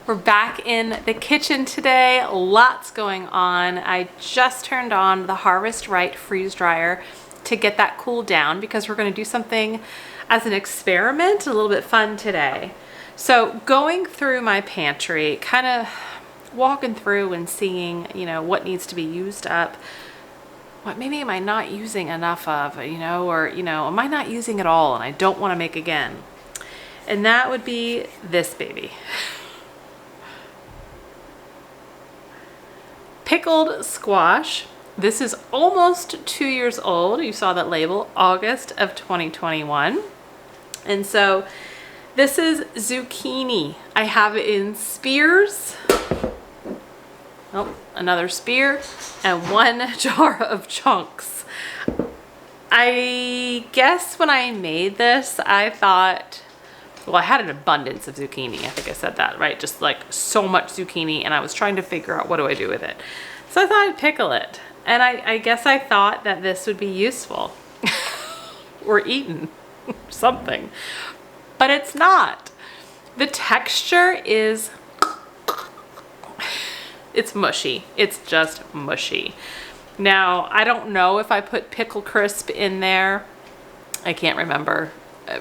We're back in the kitchen today. Lots going on. I just turned on the Harvest Right freeze dryer to get that cooled down because we're going to do something as an experiment, a little bit fun today. So going through my pantry, kind of walking through and seeing, what needs to be used up. What maybe am I not using enough of, or, am I not using it all and I don't want to make again? And that would be this baby. Pickled squash. This is almost 2 years old. You saw that label, August of 2021. And so this is zucchini. I have it in spears. Oh, another spear and one jar of chunks. I guess when I made this, I thought, well, I had an abundance of zucchini. I think I said that, right? Just like so much zucchini, and I was trying to figure out what do I do with it. So I thought I'd pickle it. And I guess I thought that this would be useful or eaten, something. But it's not. The texture is, it's mushy. It's just mushy. Now, I don't know if I put pickle crisp in there. I can't remember.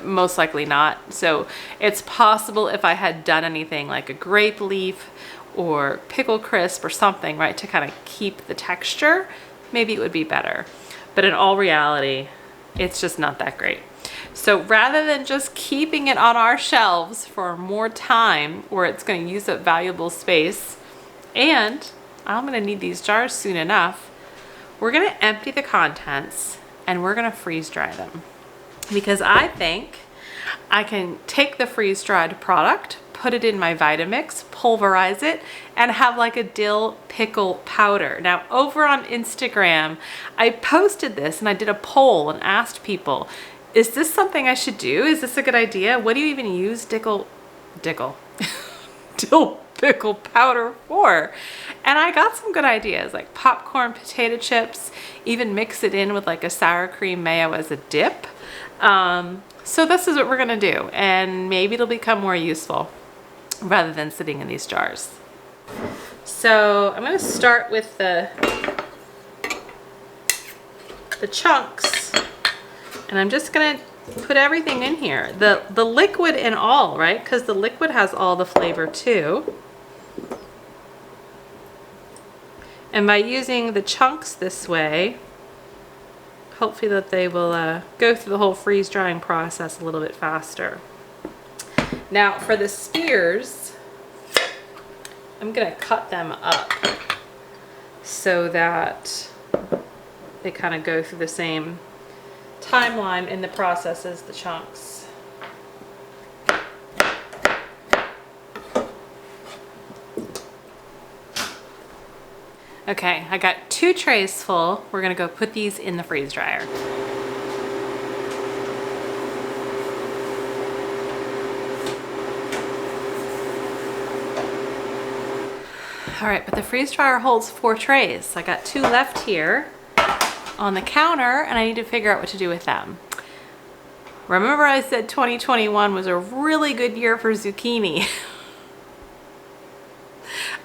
Most likely not. So it's possible if I had done anything like a grape leaf or pickle crisp or something, right, to kind of keep the texture, maybe it would be better. But in all reality, it's just not that great. So rather than just keeping it on our shelves for more time where it's going to use up valuable space, and I'm going to need these jars soon enough, we're going to empty the contents and we're going to freeze dry them. Because I think I can take the freeze-dried product, put it in my Vitamix, pulverize it, and have like a dill pickle powder. Now, over on Instagram, I posted this and I did a poll and asked people, is this something I should do? Is this a good idea? What do you even use dill pickle powder for? And I got some good ideas, like popcorn potato chips, even mix it in with like a sour cream mayo as a dip. So this is what we're gonna do, and maybe it'll become more useful rather than sitting in these jars. So I'm gonna start with the chunks, and I'm just gonna put everything in here. The liquid and all, right? Because the liquid has all the flavor too. And by using the chunks this way, hopefully that they will go through the whole freeze drying process a little bit faster. Now for the spears, I'm gonna cut them up so that they kind of go through the same timeline in the process as the chunks. Okay, I got 2 trays full. We're gonna go put these in the freeze dryer. All right, but the freeze dryer holds 4 trays. I got 2 left here on the counter, and I need to figure out what to do with them. Remember I said 2021 was a really good year for zucchini.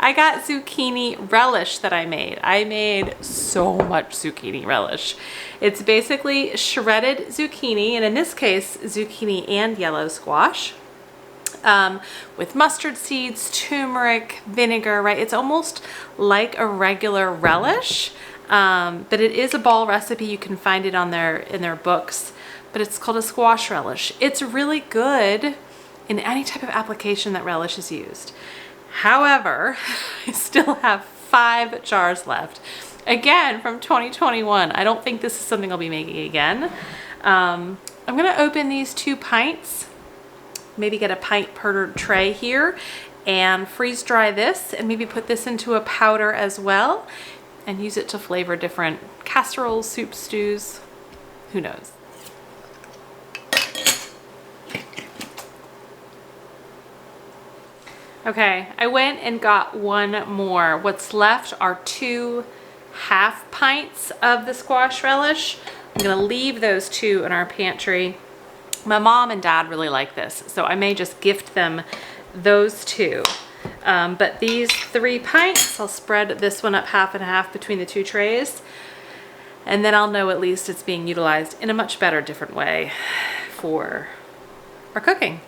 I got zucchini relish that I made. I made so much zucchini relish. It's basically shredded zucchini, and in this case, zucchini and yellow squash, with mustard seeds, turmeric, vinegar, right? It's almost like a regular relish, but it is a ball recipe. You can find it on in their books, but it's called a squash relish. It's really good in any type of application that relish is used. However, I still have 5 jars left. Again, from 2021. I don't think this is something I'll be making again. I'm gonna open these 2 pints, maybe get a pint per tray here, and freeze dry this, and maybe put this into a powder as well, and use it to flavor different casseroles, soup, stews, who knows. Okay, I went and got 1 more. What's left are 2 half pints of the squash relish. I'm gonna leave those 2 in our pantry. My mom and dad really like this, so I may just gift them those 2. But these 3 pints, I'll spread this one up half and half between the 2 trays. And then I'll know at least it's being utilized in a much better, different way for our cooking.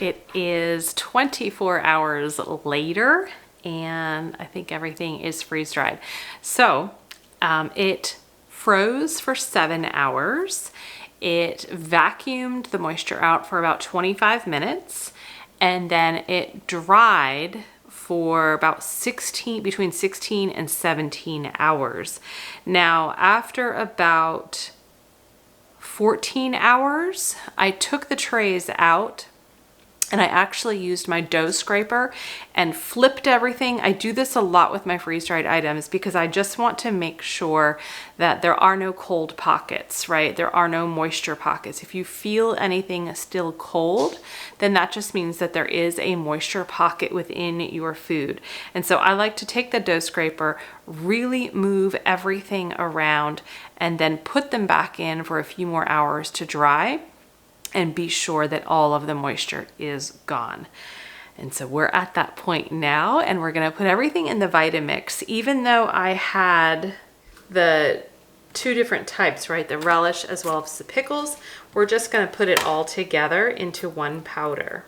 It is 24 hours later, and I think everything is freeze dried. So it froze for 7 hours. It vacuumed the moisture out for about 25 minutes, and then it dried for about between 16 and 17 hours. Now, after about 14 hours, I took the trays out and I actually used my dough scraper and flipped everything. I do this a lot with my freeze-dried items because I just want to make sure that there are no cold pockets, right? There are no moisture pockets. If you feel anything still cold, then that just means that there is a moisture pocket within your food. And so I like to take the dough scraper, really move everything around, and then put them back in for a few more hours to dry, and be sure that all of the moisture is gone. And so we're at that point now, and we're gonna put everything in the Vitamix. Even though I had the 2 different types, right? The relish as well as the pickles, we're just gonna put it all together into one powder.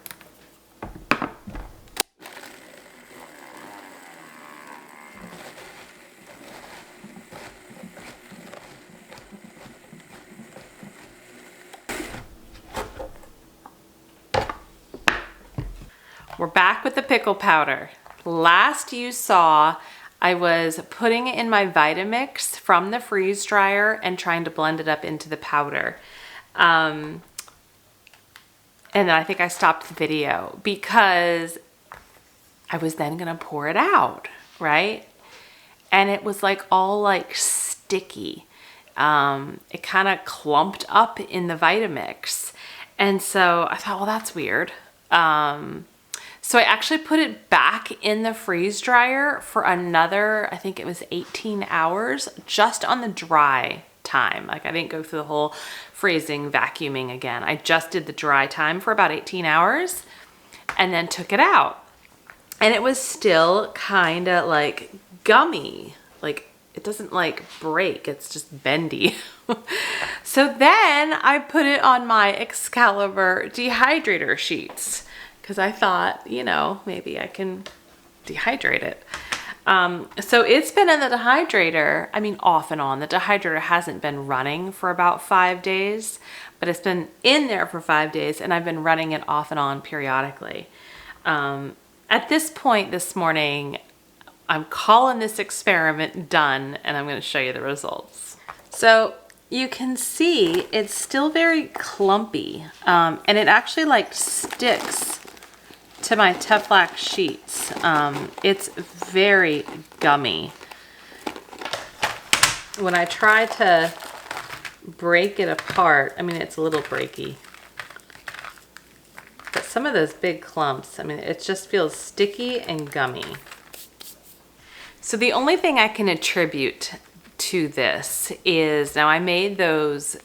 We're back with the pickle powder. Last you saw, I was putting it in my Vitamix from the freeze dryer and trying to blend it up into the powder. And then I think I stopped the video because I was then gonna pour it out, right? And it was like all like sticky. It kind of clumped up in the Vitamix. And so I thought, well, that's weird. So I actually put it back in the freeze dryer for another, I think it was 18 hours, just on the dry time. Like I didn't go through the whole freezing, vacuuming again. I just did the dry time for about 18 hours and then took it out. And it was still kind of like gummy. Like it doesn't like break, it's just bendy. So then I put it on my Excalibur dehydrator sheets, because I thought, you know, maybe I can dehydrate it. So it's been in the dehydrator, I mean, off and on. The dehydrator hasn't been running for about 5 days, but it's been in there for 5 days, and I've been running it off and on periodically. At this point this morning, I'm calling this experiment done, and I'm going to show you the results. So you can see it's still very clumpy, and it actually like sticks to my Teflon sheets. It's very gummy. When I try to break it apart, I mean, it's a little breaky. But some of those big clumps, I mean, it just feels sticky and gummy. So the only thing I can attribute to this is, now I made those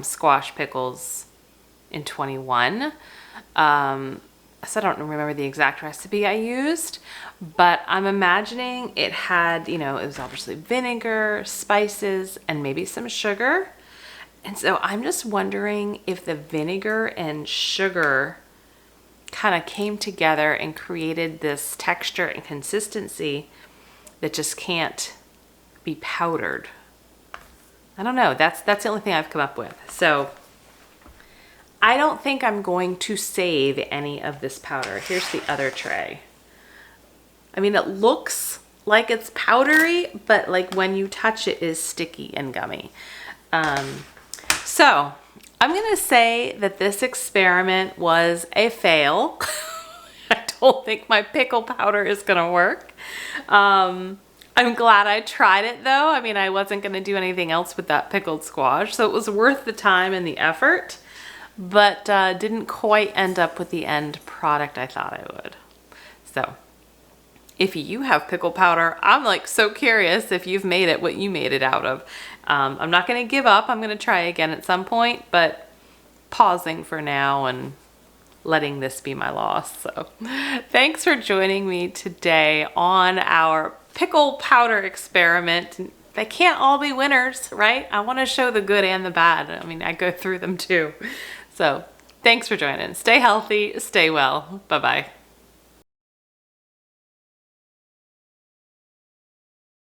squash pickles in 21. So I don't remember the exact recipe I used, but I'm imagining it had, you know, it was obviously vinegar, spices, and maybe some sugar. And so I'm just wondering if the vinegar and sugar kind of came together and created this texture and consistency that just can't be powdered. I don't know. That's the only thing I've come up with. So I don't think I'm going to save any of this powder. Here's the other tray. I mean, it looks like it's powdery, but like when you touch it is sticky and gummy. So I'm gonna say that this experiment was a fail. I don't think my pickle powder is gonna work. I'm I'm glad I tried it though. I mean, I wasn't going to do anything else with that pickled squash, so it was worth the time and the effort, but didn't quite end up with the end product I thought I would. So if you have pickle powder, I'm like so curious if you've made it, what you made it out of. I'm not going to give up. I'm going to try again at some point, but pausing for now and letting this be my loss. So thanks for joining me today on our pickle powder experiment. They can't all be winners, right? I want to show the good and the bad. I mean, I go through them too. So thanks for joining. Stay healthy, stay well. Bye-bye.